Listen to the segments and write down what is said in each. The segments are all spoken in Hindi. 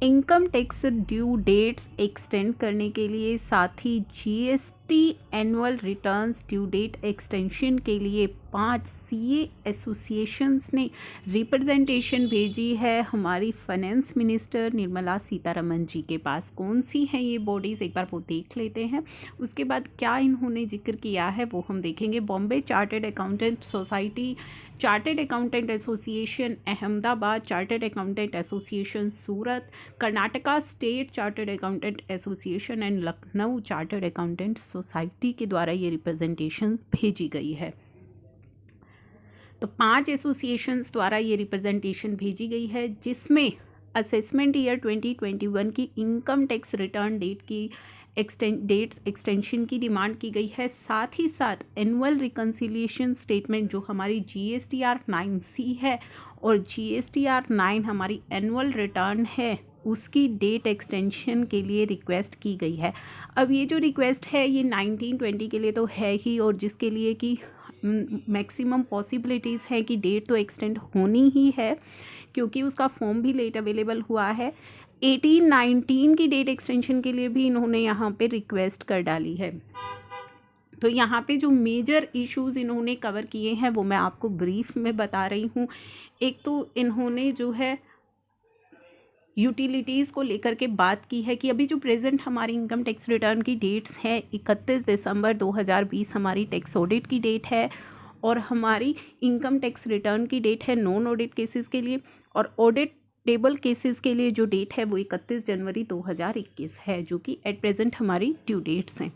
Income tax due dates extend करने के लिए, साथ ही GST annual returns due date extension के लिए 5 सीए एसोसिएशंस ने रिप्रेजेंटेशन भेजी है हमारी फाइनेंस मिनिस्टर निर्मला सीतारमन जी के पास। कौन सी हैं ये बॉडीज़, एक बार वो देख लेते हैं। उसके बाद क्या इन्होंने जिक्र किया है वो हम देखेंगे। Bombay chartered accountant society, chartered accountant association Ahmedabad, chartered accountant association Surat, Karnataka state chartered accountant association and Lucknow chartered accountant society के द्वारा ये रिप्रेजेंटेशन भेजी गई है। तो 5 एसोसिएशंस द्वारा ये रिप्रेजेंटेशन भेजी गई है, जिसमें असेसमेंट ईयर 2021 की इनकम टैक्स रिटर्न डेट की एक्सटेंशन की डिमांड की गई है। साथ ही साथ एनुअल रिकन्सिलिएशन स्टेटमेंट जो हमारी GSTR 9C है और GSTR 9 हमारी एनुअल रिटर्न है, उसकी डेट एक्सटेंशन के लिए रिक्वेस्ट की गई है। अब ये जो रिक्वेस्ट है ये 1920 के लिए तो है ही, और जिसके लिए कि मैक्सिमम पॉसिबिलिटीज़ है कि डेट तो एक्सटेंड होनी ही है, क्योंकि उसका फॉर्म भी लेट अवेलेबल हुआ है। 1819 की डेट एक्सटेंशन के लिए भी इन्होंने यहाँ पे रिक्वेस्ट कर डाली है। तो यहाँ पे जो मेजर इश्यूज़ इन्होंने कवर किए हैं वो मैं आपको ब्रीफ में बता रही हूँ। एक तो इन्होंने जो है यूटिलिटीज़ को लेकर के बात की है कि अभी जो प्रेजेंट हमारी इनकम टैक्स रिटर्न की डेट्स हैं, 31 दिसंबर 2020 हमारी टैक्स ऑडिट की डेट है, और हमारी इनकम टैक्स रिटर्न की डेट है नॉन ऑडिट केसेस के लिए, और ऑडिटेबल केसेस के लिए जो डेट है वो 31 जनवरी 2021 है, जो कि एट प्रेजेंट हमारी ड्यू डेट्स हैं।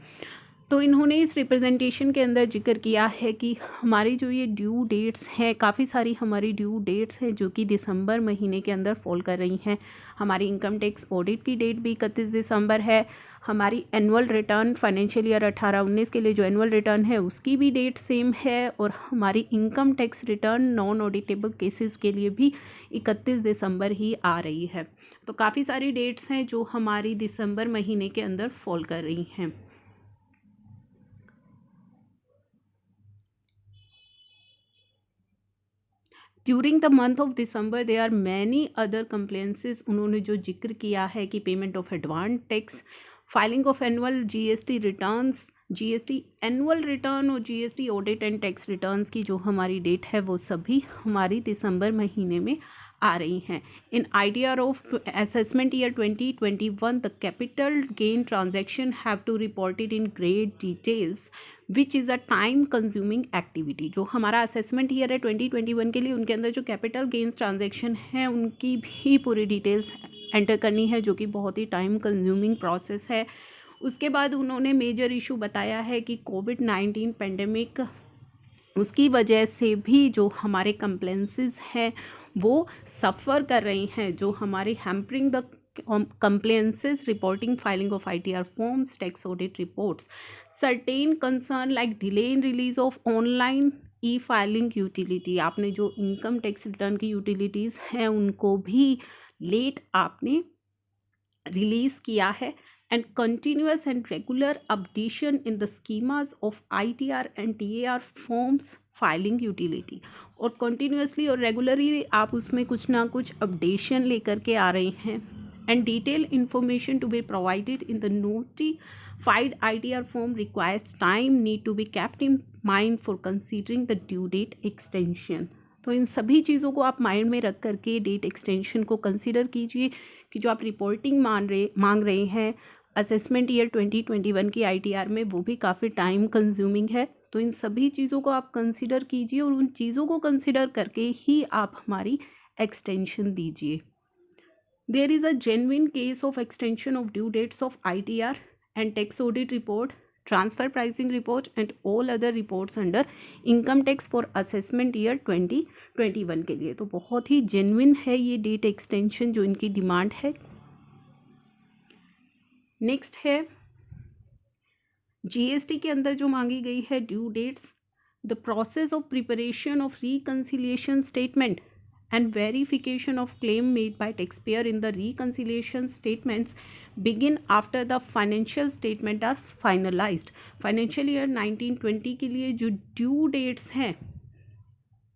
तो इन्होंने इस रिप्रेजेंटेशन के अंदर जिक्र किया है कि हमारी जो ये ड्यू डेट्स हैं, काफ़ी सारी हमारी ड्यू डेट्स हैं जो कि दिसंबर महीने के अंदर फॉल कर रही हैं। हमारी इनकम टैक्स ऑडिट की डेट भी 31 दिसंबर है। हमारी एनुअल रिटर्न फाइनेंशियल ईयर 18-19 के लिए जो एनुअल रिटर्न है उसकी भी डेट सेम है, और हमारी income tax return non auditable cases के लिए भी 31 दिसंबर ही आ रही है। तो काफ़ी सारी डेट्स हैं जो हमारी दिसंबर महीने के अंदर फॉल कर रही हैं। During the month of December there are many other compliances. उन्होंने जो जिक्र किया है कि payment of advance tax, filing of annual GST returns, GST annual return और GST audit and tax returns की जो हमारी डेट है वो सभी हमारी दिसंबर महीने में आ रही हैं। In idea of assessment year 2021 the capital gain transaction have to reported in great details which is a time consuming activity. जो हमारा असेसमेंट ईयर है 2021 के लिए, उनके अंदर जो कैपिटल गेन्स ट्रांजैक्शन है उनकी भी पूरी डिटेल्स एंटर करनी है, जो कि बहुत ही टाइम कंज्यूमिंग प्रोसेस है। उसके बाद उन्होंने मेजर इशू बताया है कि कोविड-19 पेंडेमिक, उसकी वजह से भी जो हमारे कंप्लेंसेस हैं वो सफ़र कर रही हैं, जो हमारे hampering the complaints reporting filing of ITR forms, tax audit reports, certain concern like delay in release of online e-filing utility। आपने जो इनकम टैक्स रिटर्न की यूटिलिटीज़ हैं उनको भी लेट आपने रिलीज़ किया है। And continuous and regular updation in the schemas of ITR and TAR forms filing utility, और कंटिन्यूसली और रेगुलरली आप उसमें कुछ ना कुछ अपडेशन लेकर के आ रहे हैं। And detailed information to be provided in the notified ITR form requires time need to be kept in mind for considering the due date extension। तो इन सभी चीज़ों को आप माइंड में रख करके डेट एक्सटेंशन को कंसीडर कीजिए कि जो आप रिपोर्टिंग मांग रहे हैं असेसमेंट ईयर 2021 की ITR में, वो भी काफ़ी टाइम कंज्यूमिंग है। तो इन सभी चीज़ों को आप कंसीडर कीजिए, और उन चीज़ों को कंसीडर करके ही आप हमारी एक्सटेंशन दीजिए। There is a genuine case of extension of due dates of ITR and tax audit report, transfer pricing report and all other reports under income tax for assessment year 2021 के लिए। तो बहुत ही genuine है ये डेट एक्सटेंशन जो इनकी डिमांड है। नेक्स्ट है GST के अंदर जो मांगी गई है due dates, the process of preparation of reconciliation statement and verification of claim made by taxpayer in the reconciliation statements begin after the financial statement are finalized। Financial year 1920 के लिए जो ड्यू डेट्स हैं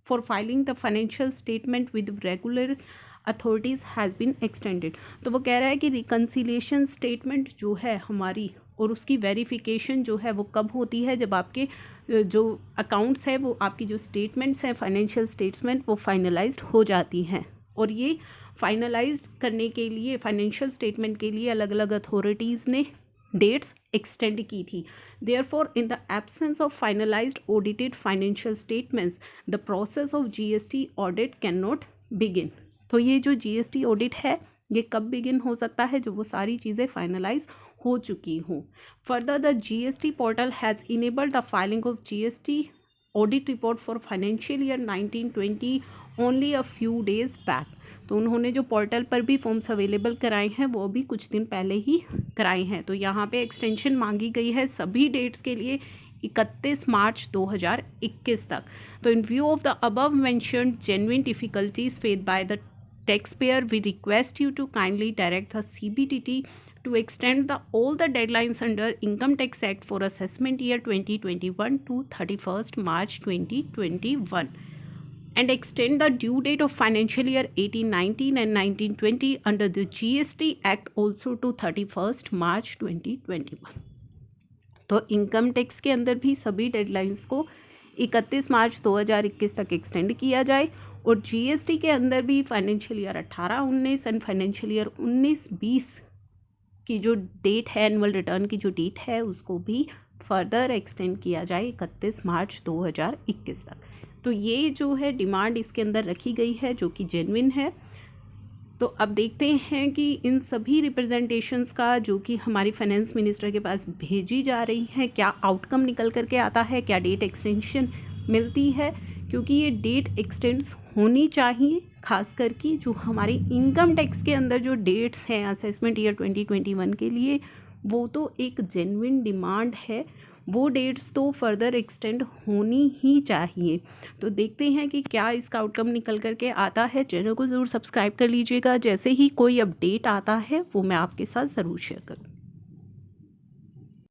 for filing the financial statement with regular authorities has been extended. तो वो कह रहा है कि रिकन्सिलिएशन स्टेटमेंट जो है हमारी और उसकी वेरिफिकेशन जो है वो कब होती है, जब आपके जो अकाउंट्स है वो आपकी जो स्टेटमेंट्स हैं फाइनेंशियल स्टेटमेंट वो फाइनलाइज्ड हो जाती हैं। और ये फाइनलाइज करने के लिए फाइनेंशियल स्टेटमेंट के लिए अलग अलग अथॉरिटीज़ ने डेट्स एक्सटेंड की थी। Therefore in the absence of finalised audited financial statements the process of GST audit can not begin. तो ये जो जीएसटी ऑडिट है ये कब बिगिन हो सकता है, जब वो सारी चीज़ें फाइनलाइज हो चुकी हों। Further the GST portal has enabled the filing of GST audit report for financial year 1920 only a few days back. तो उन्होंने जो पोर्टल पर भी फॉर्म्स अवेलेबल कराए हैं वो भी कुछ दिन पहले ही कराए हैं। तो यहाँ पे एक्सटेंशन मांगी गई है सभी डेट्स के लिए 31 मार्च 2021 तक। तो इन view of the above mentioned genuine difficulties face by the taxpayer, we request you to kindly direct the CBDT to extend all the deadlines under Income Tax Act for assessment year 2021 to 31st March 2021 and extend the due date of financial year 18-19 and 19-20 under the GST Act also to 31st March 2021। तो इनकम टैक्स के अंदर भी सभी डेडलाइंस को 31 मार्च 2021 तक एक्सटेंड किया जाए और जीएसटी के अंदर भी financial year 18-19 and financial year 19-20 की जो डेट है, एनुअल रिटर्न की जो डेट है, उसको भी फर्दर एक्सटेंड किया जाए 31 मार्च 2021 तक। तो ये जो है डिमांड इसके अंदर रखी गई है जो कि जेन्युइन है। तो अब देखते हैं कि इन सभी रिप्रेजेंटेशंस का जो कि हमारी फाइनेंस मिनिस्टर के पास भेजी जा रही हैं क्या आउटकम निकल करके आता है, क्या डेट एक्सटेंशन मिलती है, क्योंकि ये डेट एक्सटेंड्स होनी चाहिए। खास करके जो हमारी इनकम टैक्स के अंदर जो डेट्स हैं असेसमेंट ईयर 2021 के लिए वो तो एक जेन्युइन डिमांड है, वो डेट्स तो फर्दर एक्सटेंड होनी ही चाहिए। तो देखते हैं कि क्या इसका आउटकम निकल करके आता है। चैनल को ज़रूर सब्सक्राइब कर लीजिएगा, जैसे ही कोई अपडेट आता है वो मैं आपके साथ ज़रूर शेयर करूँ।